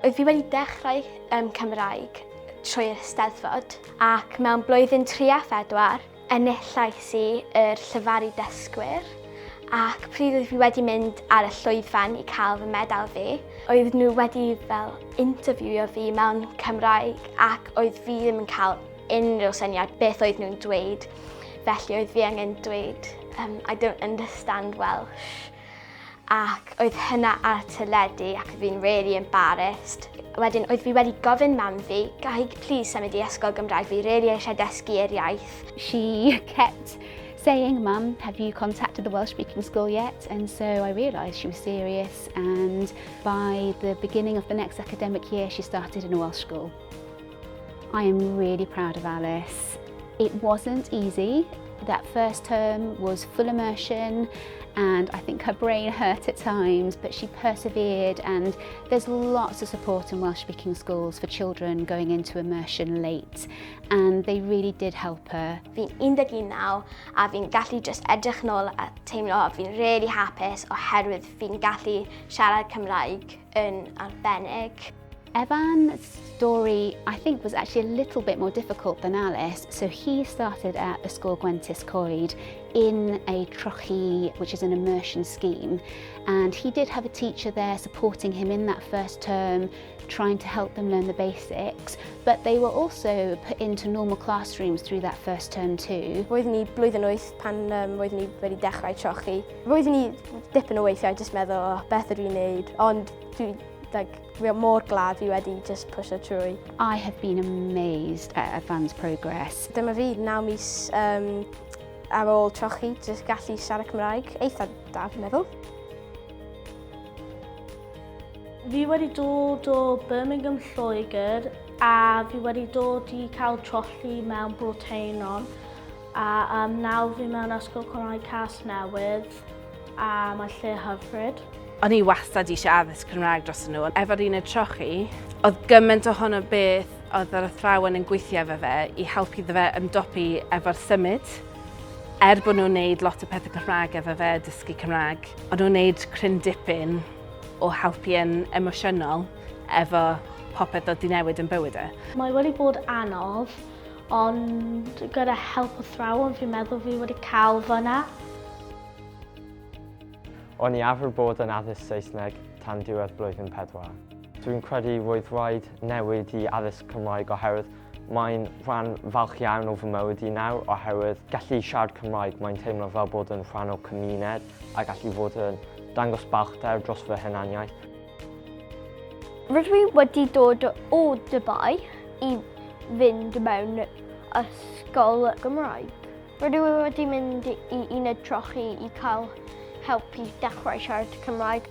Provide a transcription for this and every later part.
Oedd fi wedi dechrau Cymraeg trwy'r Steddfod ac mewn blwyddyn 3 a 4 enillais i yr Llyfaru Dysgwyr ac pryd oedd fi wedi mynd ar y llwyfan i cael fy medal fi, oedd nhw wedi fel interviewio fi mewn Cymraeg ac oedd fi ddim yn cael unrhyw syniad beth oedd nhw'n dweud. Felly oedd fi angen dweud, I don't understand Welsh. Ac oedd hynna ar teledu ac oedd fi'n really embarrassed. Wedyn, oedd fi wedi gofyn mam fi, gai please symud i ysgol Gymraeg, fi really eisiau dysgu i'r iaith. She kept saying, Mum, have you contacted the Welsh speaking school yet? And so I realised she was serious, and by the beginning of the next academic year she started in a Welsh school. I am really proud of Alice. It wasn't easy. That first term was full immersion and I think her brain hurt at times, but she persevered, and there's lots of support in Welsh speaking schools for children going into immersion late, and they really did help her. Fi'n 19 nawr a fi'n gallu just edrych nôl a teimlo fi'n really hapus oherwydd fi'n gallu siarad Cymraeg yn arbennig. Evan's story, I think, was actually a little bit more difficult than Alice. So he started at Ysgol Gwentis Coed in a Trochi, which is an immersion scheme. And he did have a teacher there supporting him in that first term, trying to help them learn the basics. But they were also put into normal classrooms through that first term too. Roeddwn i blwyddyn 8 pan roeddwn i wedi dechrau trochi. Roeddwn i dipyn o weithiau jyst meddwl, beth ydw i'n neud, ond fi mor glad fi wedi just pusho trwy. I have been amazed at Evan's progress. Dyma fi 9 mis ar ôl trochi, jyst gallu siarad Cymraeg, eitha da fi'n meddwl. Fi wedi dod o Birmingham, Lloegr, a fi wedi dod i cael trochi mewn Broteinon. A nawr fi mewn ysgol Cymraeg Casnewydd, a mae lle hyfryd. O'n i wastad eisiau addysg Cymraeg dros nhw. Efo'r uned trochi, oedd gymaint ohono beth oedd yr athrawon yn gweithio efo fe i helpu iddo fe ymdopi efo'r symud. Bod nhw'n wneud lot o pethau Cymraeg efo fe, dysgu Cymraeg, ond nhw'n wneud cryn dipyn o helpu yn emosiynol efo popeth oedd di newid yn bywyd e. Mae wedi bod anodd, ond gyda help athrawon fi'n meddwl fi wedi cael fyna. O'n i arfer bod yn addysg Saesneg tan diwedd blwyddyn 4. Dwi'n credu roedd rhaid newid i addysg Cymraeg oherwydd mae'n rhan falch iawn o fy mywyd i nawr oherwydd gallu siarad Cymraeg, mae'n teimlo fel bod yn rhan o cymuned a gallu fod yn dangos balchder dros fy hunaniaeth. Rydw i wedi dod o Dubai i fynd mewn ysgol Gymraeg. Rydw i wedi mynd i uned trochi i cael helpu dechrau siarad Cymraeg.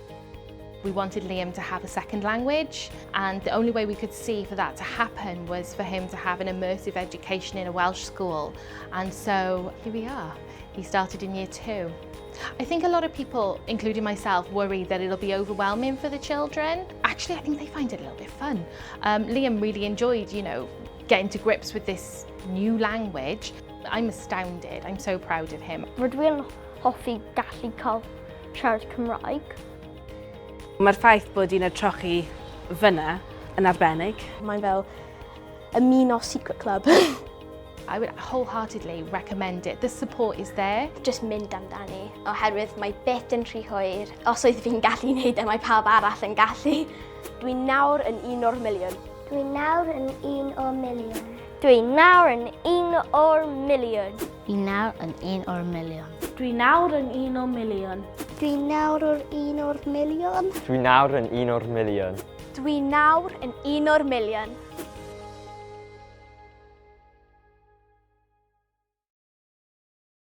We wanted Liam to have a second language, and the only way we could see for that to happen was for him to have an immersive education in a Welsh school. And so here we are. He started in year 2. I think a lot of people, including myself, worry that it'll be overwhelming for the children. Actually, I think they find it a little bit fun. Liam really enjoyed, getting to grips with this new language. I'm astounded. I'm so proud of him. Rydw i'n hoffi gallu cael siarad Cymraeg. Mae'r ffaith bod uned trochi fyna yn arbennig. Mae'n fel ymuno secret club. I would wholeheartedly recommend it. The support is there. Just mynd amdani, oherwydd mae bit yn rhy hwyr. Os oedd fi'n gallu wneud e, mae pawb arall yn gallu. Dwi'n nawr yn 1 o'r miliwn. Dwi'n nawr yn 1 o'r miliwn. Dwi'n nawr yn 1 o'r miliwn. Dwi'n nawr yn 1 o'r miliwn. Dwi'n nawr yn 1 o'r miliwn. Dwi'n nawr yn 1 o'r miliwn. Dwi'n nawr yn 1 o'r miliwn. Dwi'n nawr yn 1 o'r miliwn.